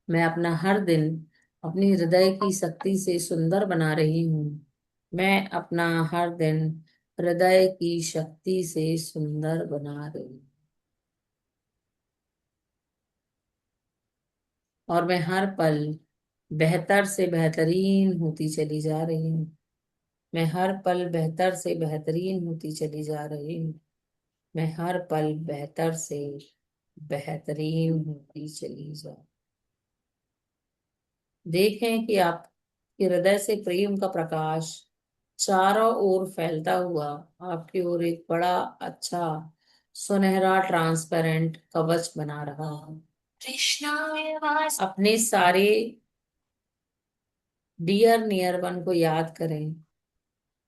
मैं अपना हर दिन अपनी हृदय की शक्ति से सुंदर बना रही हूँ। मैं अपना हर दिन हृदय की शक्ति से सुंदर बना रही हूँ। और मैं हर पल बेहतर से बेहतरीन होती चली जा रही हूँ। मैं हर पल बेहतर से बेहतरीन होती चली जा रही हूँ। मैं हर पल बेहतर से बेहतरीन होती चली जा। देखें कि आपके हृदय से प्रेम का प्रकाश चारों ओर फैलता हुआ आपकी ओर एक बड़ा अच्छा सुनहरा ट्रांसपेरेंट कवच बना रहा है। अपने सारे डियर नियर वन को याद करें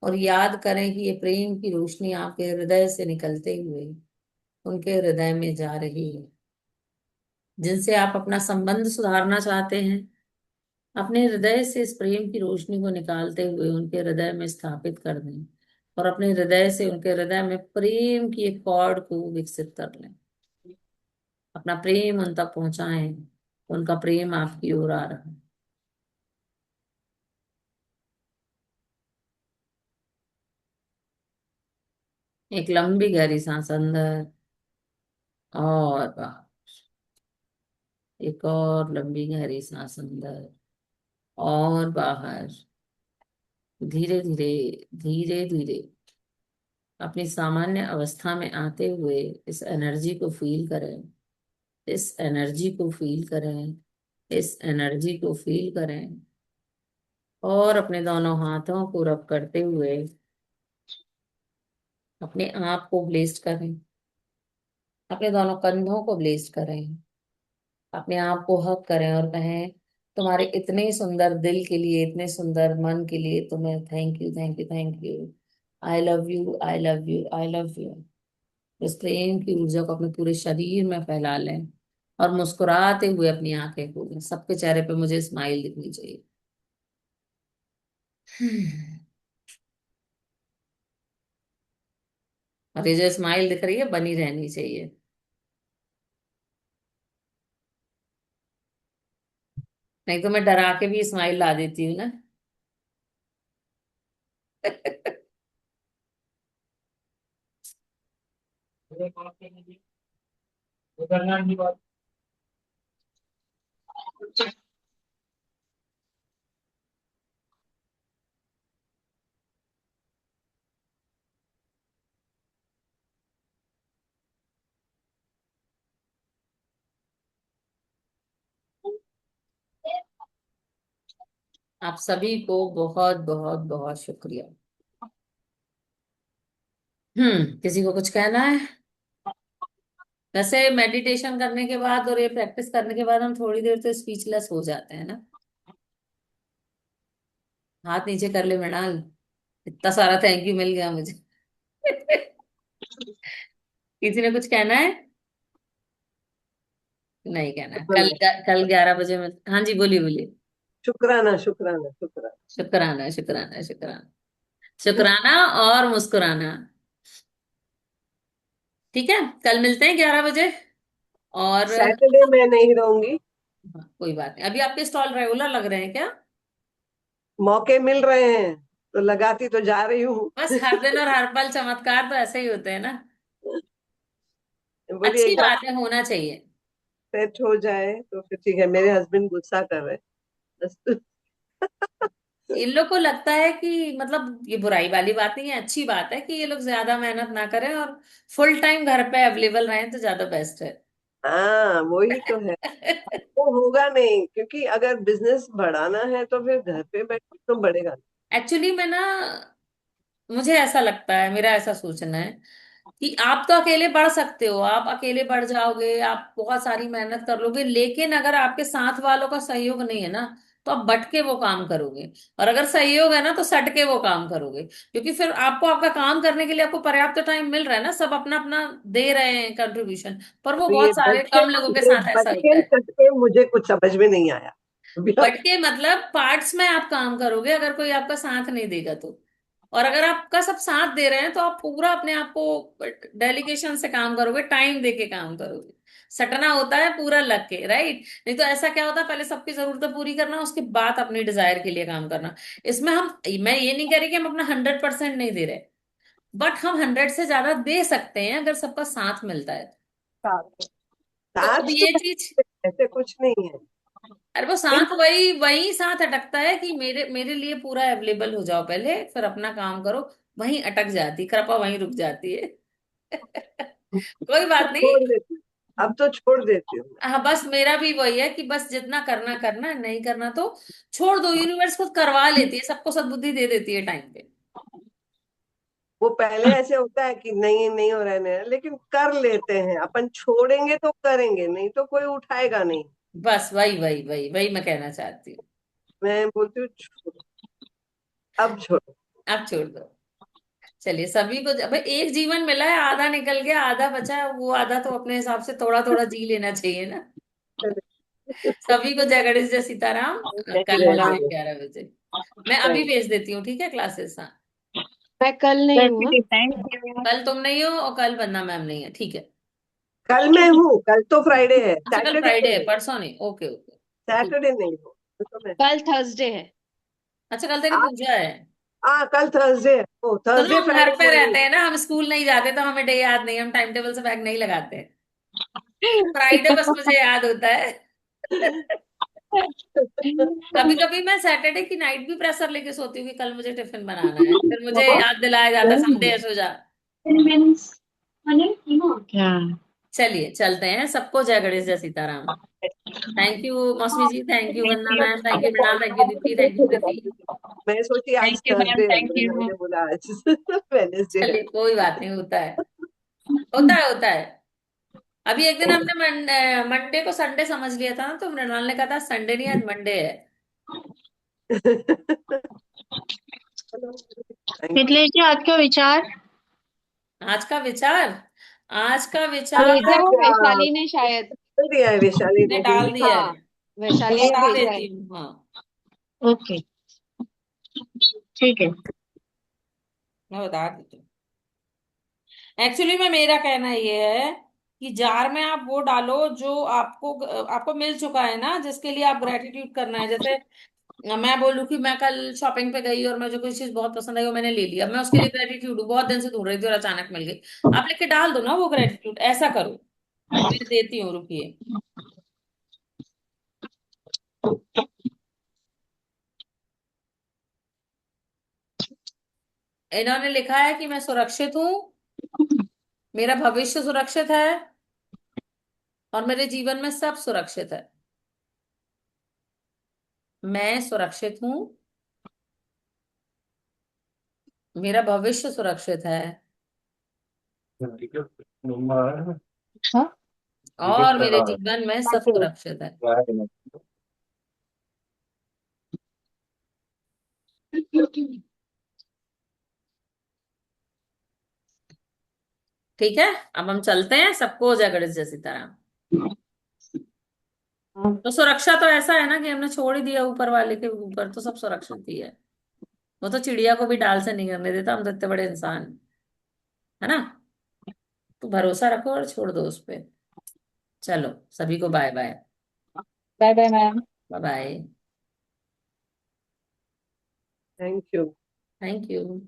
और याद करें कि ये प्रेम की रोशनी आपके हृदय से निकलते हुए उनके हृदय में जा रही है। जिनसे आप अपना संबंध सुधारना चाहते हैं, अपने हृदय से इस प्रेम की रोशनी को निकालते हुए उनके हृदय में स्थापित कर दें और अपने हृदय से उनके हृदय में प्रेम की एक कॉर्ड को विकसित कर लें। अपना प्रेम उन तक पहुंचाएं। उनका प्रेम आपकी ओर आ रहा है। एक लंबी गहरी सांस अंदर और बाहर। एक और लंबी गहरी सांस अंदर और बाहर। धीरे धीरे, धीरे धीरे अपनी सामान्य अवस्था में आते हुए इस एनर्जी को फील करें। इस एनर्जी को फील करें। इस एनर्जी को फील करें और अपने दोनों हाथों को रब करते हुए अपने आप को ब्लेस्ड करें। अपने दोनों कंधों को ब्लेस्ड करें। अपने आप को हक करें और कहें, तुम्हारे इतने सुंदर दिल के लिए, इतने सुंदर मन के लिए तुम्हें thank you, thank you, thank you. I love you, I love you, I love you. इस प्रेम की ऊर्जा को अपने पूरे शरीर में फैला लें और मुस्कुराते हुए अपनी आंखें खोलें। सबके चेहरे पे मुझे स्माइल दिखनी चाहिए। और ये जो स्माइल दिख रही है बनी रहनी चाहिए, नहीं तो मैं डरा के भी स्माइल ला देती हूँ ना। आप सभी को बहुत बहुत बहुत शुक्रिया। किसी को कुछ कहना है? वैसे मेडिटेशन करने के बाद और ये प्रैक्टिस करने के बाद हम थोड़ी देर तो स्पीचलेस हो जाते हैं ना। हाथ नीचे कर ले मृणाल, इतना सारा थैंक यू मिल गया मुझे। किसी ने कुछ कहना है? नहीं कहना है। कल, कल 11 बजे में, हाँ जी बोलिए बोलिए। शुक्राना शुक्राना शुक्राना। शुक्राना शुक्राना शुक्राना। शुक्राना और मुस्कुराना। ठीक है, कल मिलते हैं 11 बजे। और सैटरडे मैं नहीं रहूंगी। हाँ, कोई बात नहीं। अभी आपके स्टॉल रेगुलर लग रहे हैं क्या? मौके मिल रहे हैं तो लगाती तो जा रही हूँ। बस हर दिन और हर पल चमत्कार तो ऐसे ही होते हैं ना। बोलिए अच्छी एकदम बात है, होना चाहिए। सेट हो जाए तो फिर ठीक है। मेरे हस्बैंड गुस्सा कर रहे हैं बस। इन लोग को लगता है कि मतलब ये बुराई वाली बात नहीं है, अच्छी बात है कि ये लोग ज्यादा मेहनत ना करें और फुल टाइम घर पे अवेलेबल रहें तो ज्यादा बेस्ट है। हाँ वही तो है। वो होगा नहीं क्योंकि अगर बिजनेस बढ़ाना है तो फिर घर पे बैठ के तो बढ़ेगा एक्चुअली मैं ना, मुझे ऐसा लगता है, मेरा ऐसा सोचना है कि आप तो अकेले बढ़ सकते हो, आप अकेले बढ़ जाओगे, आप बहुत सारी मेहनत कर लोगे, लेकिन अगर आपके साथ वालों का सहयोग नहीं है ना, तो आप बट के वो काम करोगे। और अगर सहयोग है ना तो सट के वो काम करोगे, क्योंकि फिर आपको आपका काम करने के लिए आपको पर्याप्त टाइम मिल रहा है ना, सब अपना अपना दे रहे हैं कंट्रीब्यूशन, पर वो तो ये बहुत सारे कम लोगों के साथ ऐसा होता बटके है। कटके मुझे कुछ समझ में नहीं आया अभी बट के मतलब पार्ट्स में आप काम करोगे अगर कोई आपका साथ नहीं देगा तो। और अगर आपका सब साथ दे रहे हैं तो आप पूरा अपने आप को डेलिकेशन से काम करोगे, टाइम दे के काम करोगे। सटना होता है पूरा लग के, राइट? नहीं तो ऐसा क्या होता है, पहले सबकी जरूरतें पूरी करना, उसके बाद अपनी डिजायर के लिए काम करना। इसमें हम, मैं ये नहीं कह रही कि हम अपना 100% नहीं दे रहे, बट हम 100 से ज्यादा दे सकते हैं अगर सबका साथ मिलता है। साथ तो अब साथ तो ये चीज, ऐसे कुछ नहीं है। अरे वो इन साथ वही वही साथ अटकता है कि मेरे मेरे लिए पूरा अवेलेबल हो जाओ पहले, फिर अपना काम करो। वहीं अटक जाती, कृपा वहीं रुक जाती है। कोई तो बात नहीं। छोड़ देती हूँ। अब तो छोड़ देती हूँ मैं। हाँ, बस मेरा भी वही है कि बस जितना करना करना, नहीं करना तो छोड़ दो। यूनिवर्स खुद करवा लेती है, सबको सद्बुद्धि दे देती है टाइम पे। वो पहले ऐसे होता है कि नहीं नहीं हो रहा है लेकिन कर लेते हैं अपन। छोड़ेंगे तो करेंगे नहीं तो कोई उठाएगा नहीं। बस वही वही वही वही मैं कहना चाहती हूँ। मैं बोलती हूँ छोड़ो, अब छोड़ो। अब छोड़ दो। चलिए, सभी को भाई एक जीवन मिला है, आधा निकल गया, आधा बचा है, वो आधा तो अपने हिसाब से थोड़ा थोड़ा जी लेना चाहिए ना। सभी को जय गणेश जय सीताराम। कल जय मिलते हैं जय 11 बजे। मैं अभी भेज देती हूँ, ठीक है, क्लासेस। हाँ, मैं कल नहीं हूँ। Thank you. कल तुम नहीं हो और कल वंदना मैम नहीं है, ठीक है। कल मैं हूँ। कल तो फ्राइडे है, अच्छा, कल सैटरडे फ्राइडे नहीं है, हूँ। परसों नहीं, ओके ओके। ठीक। सैटरडे नहीं हूँ तो मैं। कल थर्सडे है। अच्छा, कल तेरी आज पूजा है? कल थर्सडे है। ओ सुनो, थर्सडे हम घर फ्राइडे पे मॉर्निंग। रहते हैं ना, हम स्कूल नहीं जाते तो हमें डे याद नहीं, हम टाइम टेबल से बैग नहीं लगाते। फ्राइडे बस मुझे याद होता है। कभी कभी मैं सैटरडे की नाइट भी प्रेशर लेके सोती हूँ कि कल मुझे टिफिन बनाना है, फिर मुझे याद दिलाया जाता है समझे, सो जा। क्या? चलिए चलते हैं, सबको जय गणेश जय Sitaram. Thank you Mausami ji, thank you thank Vandana you. Ma'am, thank you Mrinal, thank you Deepti, thank you Preeti. मैं सोची थैंक आज यू मैम। थर्सडे है, थैंक यू। मैंने बोला आज वेडनेसडे है। चलिए कोई बात नहीं, होता है, होता है, होता है। अभी एक दिन हमने मंडे को संडे समझ लिया था ना, तो मृणाल ने कहा था संडे नहीं आज मंडे है। Thank you. मिथिलेश जी, आज का विचार। आज का विचार, आज का भेजा विचार है अच्छा वैशाली ने शायद। बोल दिया है वैशाली ने ने भी। डाल दिया हाँ, है। मैं वैशाली ने बता भेजा है। देती हूँ, हाँ, ओके, ठीक है। मैं बता देती हूँ। एक्चुअली में मेरा कहना ये है कि जार में आप वो डालो जो आपको आपको मिल चुका है ना, जिसके लिए आप ग्रेटिट्यूड करना है। जैसे मैं बोलूँ कि मैं कल शॉपिंग पे गई और मुझे कोई चीज बहुत पसंद आई और मैंने ले लिया, मैं उसके लिए ग्रेटिट्यूड हूँ, बहुत दिन से ढूंढ रही थी और अचानक मिल गई। आप लिख के डाल दो ना वो ग्रेटिट्यूड, ऐसा करो। मैं देती हूँ, रुकिए। इन्होंने लिखा है कि मैं सुरक्षित हूँ, मेरा भविष्य सुरक्षित है और मेरे जीवन में सब सुरक्षित है। मैं सुरक्षित हूँ, मेरा भविष्य सुरक्षित है अच्छा। और मेरे जीवन में सब सुरक्षित है। ठीक है, अब हम चलते हैं, सबको हो जाए गणेश जैसी तरह। तो सुरक्षा तो ऐसा है ना कि हमने छोड़ ही दिया ऊपर वाले के ऊपर, तो सब सुरक्षित ही है। वो तो चिड़िया को भी डाल से नहीं करने देता, हम तो इतने बड़े इंसान हैं, है ना। तो भरोसा रखो और छोड़ दो उस पे। चलो, सभी को bye bye. Bye bye ma'am. Bye bye. Thank you. Thank you.